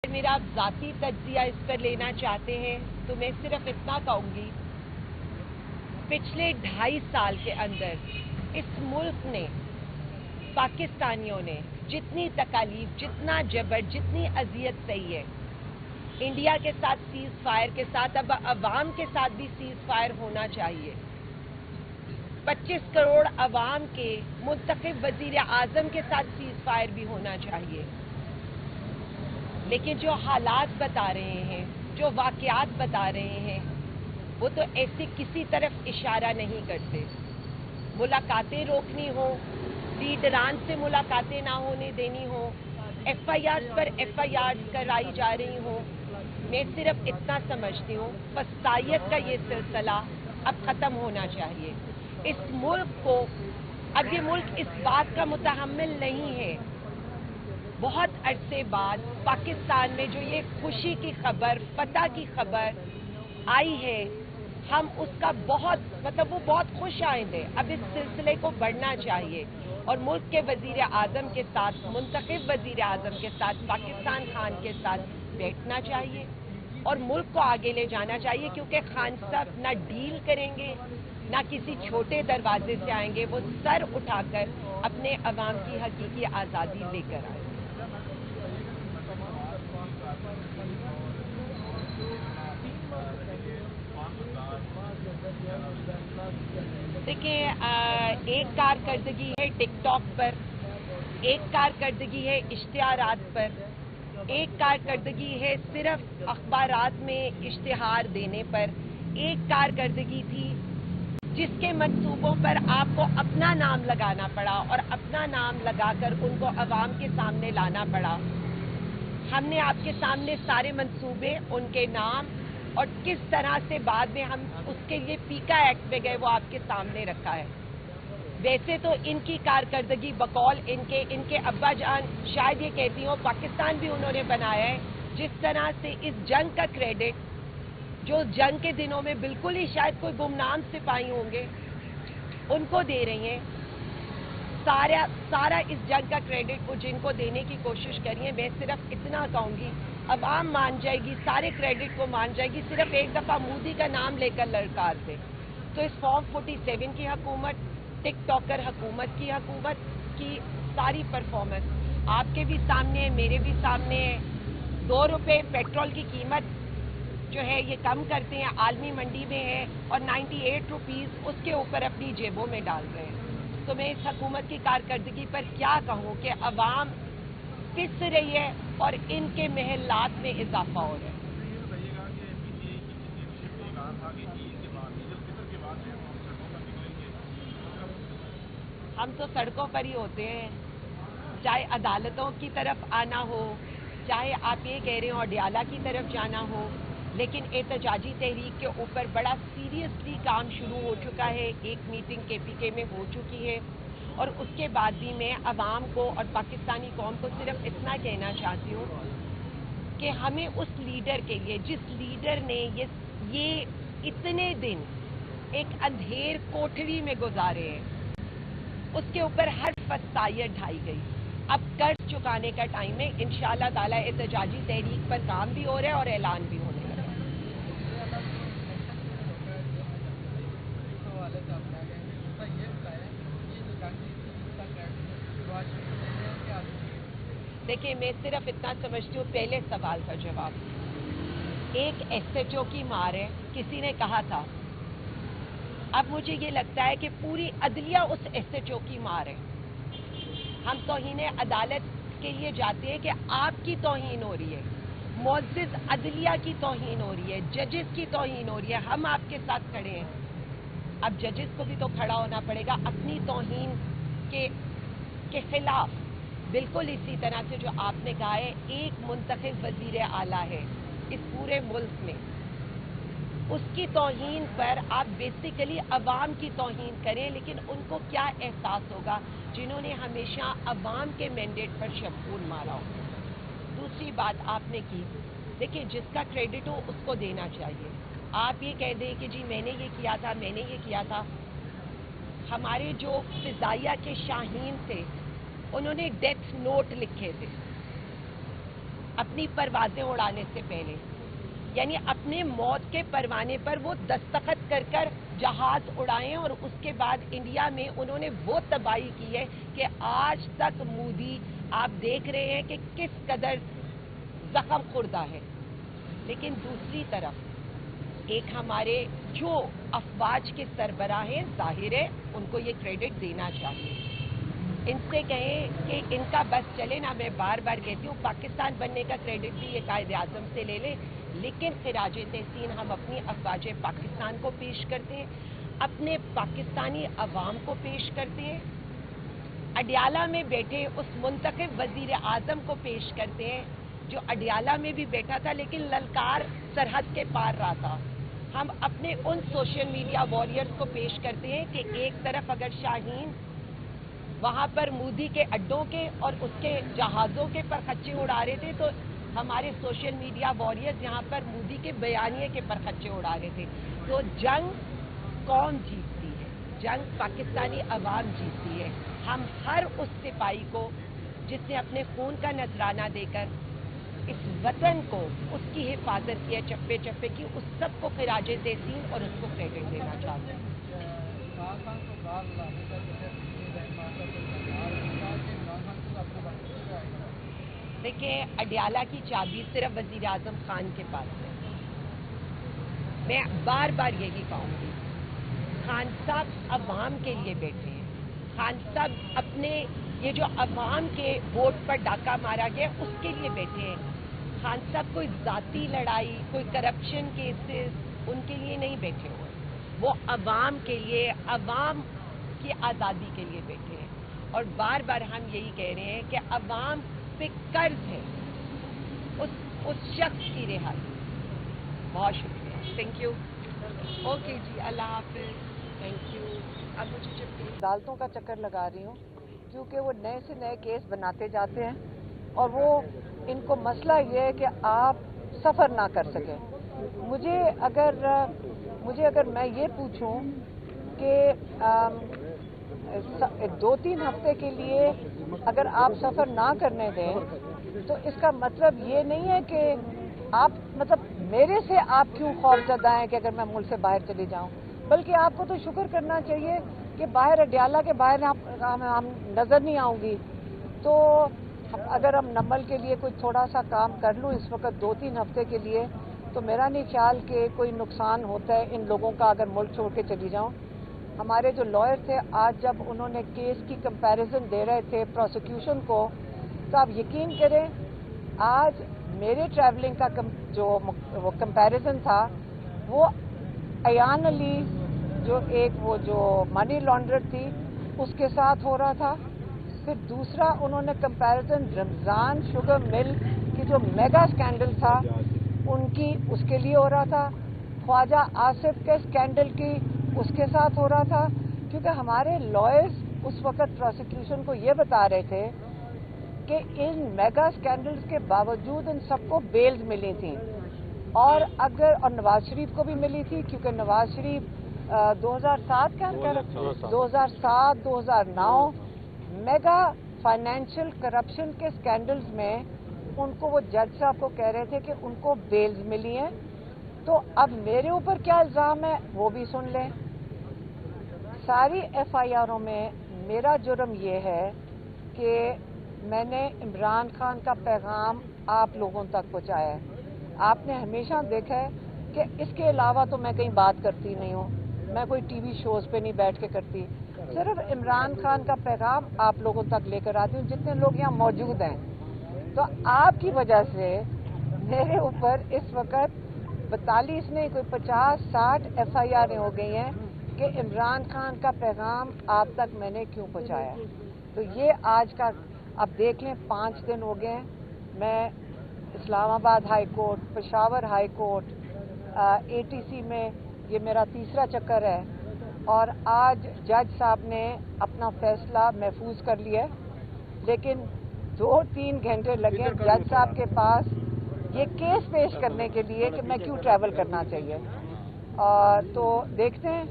میرا ذاتی تجزیہ اس پر لینا چاہتے ہیں تو میں صرف اتنا کہوں گی، پچھلے 2.5 سال کے اندر اس ملک نے، پاکستانیوں نے جتنی تکالیف، جتنا جبر، جتنی اذیت سہی ہے، انڈیا کے ساتھ سیز فائر کے ساتھ اب عوام کے ساتھ بھی سیز فائر ہونا چاہیے۔ 25 کروڑ عوام کے منتخب وزیر اعظم کے ساتھ سیز فائر بھی ہونا چاہیے، لیکن جو حالات بتا رہے ہیں، جو واقعات بتا رہے ہیں، وہ تو ایسے کسی طرف اشارہ نہیں کرتے۔ ملاقاتیں روکنی ہوں، لیڈران سے ملاقاتیں نہ ہونے دینی ہوں، ایف آئی آرز پر ایف آئی آرز کرائی جا رہی ہوں، میں صرف اتنا سمجھتی ہوں فسادیت کا یہ سلسلہ اب ختم ہونا چاہیے۔ اس ملک کو، اب یہ ملک اس بات کا متحمل نہیں ہے۔ بہت عرصے بعد پاکستان میں جو یہ خوشی کی خبر، فتح کی خبر آئی ہے، ہم اس کا وہ بہت خوش آئندے۔ اب اس سلسلے کو بڑھنا چاہیے اور ملک کے وزیر اعظم کے ساتھ، منتخب وزیر اعظم کے ساتھ، پاکستان خان کے ساتھ بیٹھنا چاہیے اور ملک کو آگے لے جانا چاہیے، کیونکہ خان صاحب نہ ڈیل کریں گے، نہ کسی چھوٹے دروازے سے آئیں گے، وہ سر اٹھا کر اپنے عوام کی حقیقی آزادی لے کر آئیں۔ دیکھیں، ایک کارکردگی ہے ٹک ٹاک پر، ایک کارکردگی ہے اشتہارات پر، ایک کارکردگی ہے صرف اخبارات میں اشتہار دینے پر، ایک کارکردگی تھی جس کے منصوبوں پر آپ کو اپنا نام لگانا پڑا اور اپنا نام لگا کر ان کو عوام کے سامنے لانا پڑا۔ ہم نے آپ کے سامنے سارے منصوبے، ان کے نام اور کس طرح سے بعد میں ہم اس کے لیے پیکا ایکٹ پہ گئے وہ آپ کے سامنے رکھا ہے۔ ویسے تو ان کی کارکردگی بقول ان کے ابا جان شاید یہ کہتی ہوں پاکستان بھی انہوں نے بنایا ہے، جس طرح سے اس جنگ کا کریڈٹ جو جنگ کے دنوں میں بالکل ہی شاید کوئی گمنام سپاہی ہوں گے ان کو دے رہی ہیں، سارا اس جنگ کا کریڈٹ وہ جن کو دینے کی کوشش کری ہے۔ میں صرف اتنا کہوں گی، عوام مان جائے گی، سارے کریڈٹ کو مان جائے گی، صرف ایک دفعہ مودی کا نام لے کر للکار دے تو اس فارم 47 کی حکومت، ٹک ٹاکر حکومت کی ساری پرفارمنس آپ کے بھی سامنے ہے، میرے بھی سامنے ہے۔ 2 روپے پیٹرول کی قیمت جو ہے یہ کم کرتے ہیں، عالمی منڈی میں ہے، اور 98 روپیز اس کے اوپر اپنی جیبوں میں ڈال رہے ہیں۔ تو میں اس حکومت کی کارکردگی پر کیا کہوں کہ عوام پس رہی ہے اور ان کے محلات میں اضافہ ہو رہا ہے۔ ہم تو سڑکوں پر ہی ہوتے ہیں، چاہے عدالتوں کی طرف آنا ہو، چاہے آپ یہ کہہ رہے ہو اڈیالہ کی طرف جانا ہو، لیکن احتجاجی تحریک کے اوپر بڑا سیریسلی کام شروع ہو چکا ہے۔ ایک میٹنگ کے پی کے میں ہو چکی ہے اور اس کے بعد بھی میں عوام کو اور پاکستانی قوم کو صرف اتنا کہنا چاہتی ہوں کہ ہمیں اس لیڈر کے لیے، جس لیڈر نے یہ اتنے دن ایک اندھیر کوٹھری میں گزارے ہیں، اس کے اوپر ہر فسائیہ ڈھائی گئی۔ اب قرض چکانے کا ٹائم ہے، انشاءاللہ تعالی احتجاجی تحریک پر کام بھی ہو رہا ہے اور اعلان بھی ہونے لگا۔ دیکھیں، میں صرف اتنا سمجھتی ہوں، پہلے سوال کا جواب، ایک ایس ایچ او کی مار ہے، کسی نے کہا تھا، اب مجھے یہ لگتا ہے کہ پوری عدلیہ اس ایس ایچ او کی مار ہے۔ ہم توہین عدالت کے لیے جاتے ہیں کہ آپ کی توہین ہو رہی ہے، معزز عدلیہ کی توہین ہو رہی ہے، ججز کی توہین ہو رہی ہے، ہم آپ کے ساتھ کھڑے ہیں۔ اب ججز کو بھی تو کھڑا ہونا پڑے گا اپنی توہین کے خلاف۔ بالکل اسی طرح سے جو آپ نے کہا ہے، ایک منتخب وزیر اعلیٰ ہے اس پورے ملک میں، اس کی توہین پر آپ بیسیکلی عوام کی توہین کریں، لیکن ان کو کیا احساس ہوگا جنہوں نے ہمیشہ عوام کے مینڈیٹ پر شبخون مارا ہو۔ دوسری بات آپ نے کی، دیکھیں جس کا کریڈٹ ہو اس کو دینا چاہیے۔ آپ یہ کہہ دیں کہ جی میں نے یہ کیا تھا، میں نے یہ کیا تھا۔ ہمارے جو فضائیہ کے شاہین تھے، انہوں نے ڈیتھ نوٹ لکھے تھے، اپنی پروازیں اڑانے سے پہلے، یعنی اپنے موت کے پروانے پر وہ دستخط کر کر جہاز اڑائیں، اور اس کے بعد انڈیا میں انہوں نے وہ تباہی کی ہے کہ آج تک مودی آپ دیکھ رہے ہیں کہ کس قدر زخم خوردہ ہے۔ لیکن دوسری طرف ایک ہمارے جو افواج کے سربراہ ہیں، ظاہر ہے ان کو یہ کریڈٹ دینا چاہیے، ان سے کہیں کہ ان کا بس چلے نا۔ میں بار بار کہتی ہوں پاکستان بننے کا کریڈٹ بھی یہ قائد اعظم سے لے لیں، لیکن خراج تحسین ہم اپنی افواج پاکستان کو پیش کرتے ہیں، اپنے پاکستانی عوام کو پیش کرتے ہیں، اڈیالہ میں بیٹھے اس منتخب وزیر اعظم کو پیش کرتے ہیں جو اڈیالہ میں بھی بیٹھا تھا لیکن للکار سرحد کے پار رہا تھا۔ ہم اپنے ان سوشل میڈیا واریئرز کو پیش کرتے ہیں کہ ایک طرف اگر شاہین وہاں پر مودی کے اڈوں کے اور اس کے جہازوں کے پر خچے اڑا رہے تھے، تو ہمارے سوشل میڈیا واریئرز یہاں پر مودی کے بیانیے کے پر خچے اڑا رہے تھے۔ تو جنگ کون جیتتی ہے؟ جنگ پاکستانی عوام جیتتی ہے۔ ہم ہر اس سپاہی کو جس نے اپنے خون کا نذرانہ دے کر اس وطن کو، اس کی حفاظت کی ہے چپے چپے کی، اس سب کو خراج تحسین اور اس کو کریڈٹ دینا چاہتے ہیں۔ دیکھیں، اڈیالہ کی چابی صرف وزیر اعظم خان کے پاس ہے۔ میں بار بار یہی کہوں گی، خان صاحب عوام کے لیے بیٹھے ہیں، خان صاحب اپنے یہ جو عوام کے ووٹ پر ڈاکہ مارا گیا اس کے لیے بیٹھے ہیں۔ خان صاحب کوئی ذاتی لڑائی، کوئی کرپشن کیسز ان کے لیے نہیں بیٹھے ہوئے، وہ عوام کے لیے، عوام کی آزادی کے لیے بیٹھے ہیں۔ اور بار بار ہم یہی کہہ رہے ہیں کہ عوام پہ قرض ہے اس شخص کی رہائی۔ بہت شکریہ، تھینک یو۔ اوکے جی، اللہ حافظ، تھینک یو۔ اب مجھے جب عدالتوں کا چکر لگا رہی ہوں کیونکہ وہ نئے سے نئے کیس بناتے جاتے ہیں اور وہ ان کو مسئلہ یہ ہے کہ آپ سفر نہ کر سکیں۔ مجھے اگر میں یہ پوچھوں کہ 2-3 ہفتے کے لیے اگر آپ سفر نہ کرنے دیں تو اس کا مطلب یہ نہیں ہے کہ آپ میرے سے آپ کیوں خوف زدہ ہیں کہ اگر میں ملک سے باہر چلی جاؤں، بلکہ آپ کو تو شکر کرنا چاہیے کہ باہر اڈیالہ کے باہر ہم نظر نہیں آؤں گی۔ تو اگر ہم نمبل کے لیے کوئی تھوڑا سا کام کر لوں اس وقت 2-3 ہفتے کے لیے، تو میرا نہیں خیال کہ کوئی نقصان ہوتا ہے ان لوگوں کا اگر ملک چھوڑ کے چلی جاؤں۔ ہمارے جو لائر تھے آج جب انہوں نے کیس کی کمپیریزن دے رہے تھے پروسیکیوشن کو، تو آپ یقین کریں آج میرے ٹریولنگ کا جو وہ کمپیریزن تھا وہ ایان علی جو منی لانڈرر تھی اس کے ساتھ ہو رہا تھا، پھر دوسرا انہوں نے کمپیریزن رمضان شوگر مل کی جو میگا سکینڈل تھا اس کے لیے ہو رہا تھا، خواجہ آصف کے سکینڈل کی اس کے ساتھ ہو رہا تھا، کیونکہ ہمارے لائرز اس وقت پروسیکیوشن کو یہ بتا رہے تھے کہ ان میگا سکینڈلز کے باوجود ان سب کو بیلز ملی تھیں، اور نواز شریف کو بھی ملی تھی کیونکہ Nawaz Sharif 2007 2009 mega financial corruption کے سکینڈلز میں ان کو وہ جج صاحب کو کہہ رہے تھے کہ ان کو بیلز ملی ہیں۔ تو اب میرے اوپر کیا الزام ہے وہ بھی سن لیں۔ ساری ایف آئی آروں میں میرا جرم یہ ہے کہ میں نے عمران خان کا پیغام آپ لوگوں تک پہنچایا ہے۔ آپ نے ہمیشہ دیکھا ہے کہ اس کے علاوہ تو میں کہیں بات کرتی نہیں ہوں، میں کوئی ٹی وی شوز پہ نہیں بیٹھ کے کرتی، صرف عمران خان کا پیغام آپ لوگوں تک لے کر آتی ہوں جتنے لوگ یہاں موجود ہیں۔ تو آپ کی وجہ سے میرے اوپر اس وقت 42 نہیں کوئی 50-60 ایف آئی آریں ہو گئی ہیں کہ عمران خان کا پیغام آپ تک میں نے کیوں پہنچایا۔ تو یہ آج کا اب دیکھ لیں 5 دن ہو گئے ہیں، میں Islamabad high court, Peshawar high court, A T C میں یہ میرا تیسرا چکر ہے، اور آج جج صاحب نے اپنا فیصلہ محفوظ کر لیا ہے، لیکن 2-3 گھنٹے لگے جج صاحب کے پاس یہ کیس پیش کرنے کے لیے کہ میں کیوں ٹریول کرنا چاہیے۔ تو دیکھتے ہیں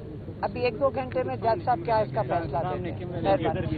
ابھی 1-2 گھنٹے میں جج صاحب کیا اس کا فیصلہ دیتے ہیں۔ مہربانی۔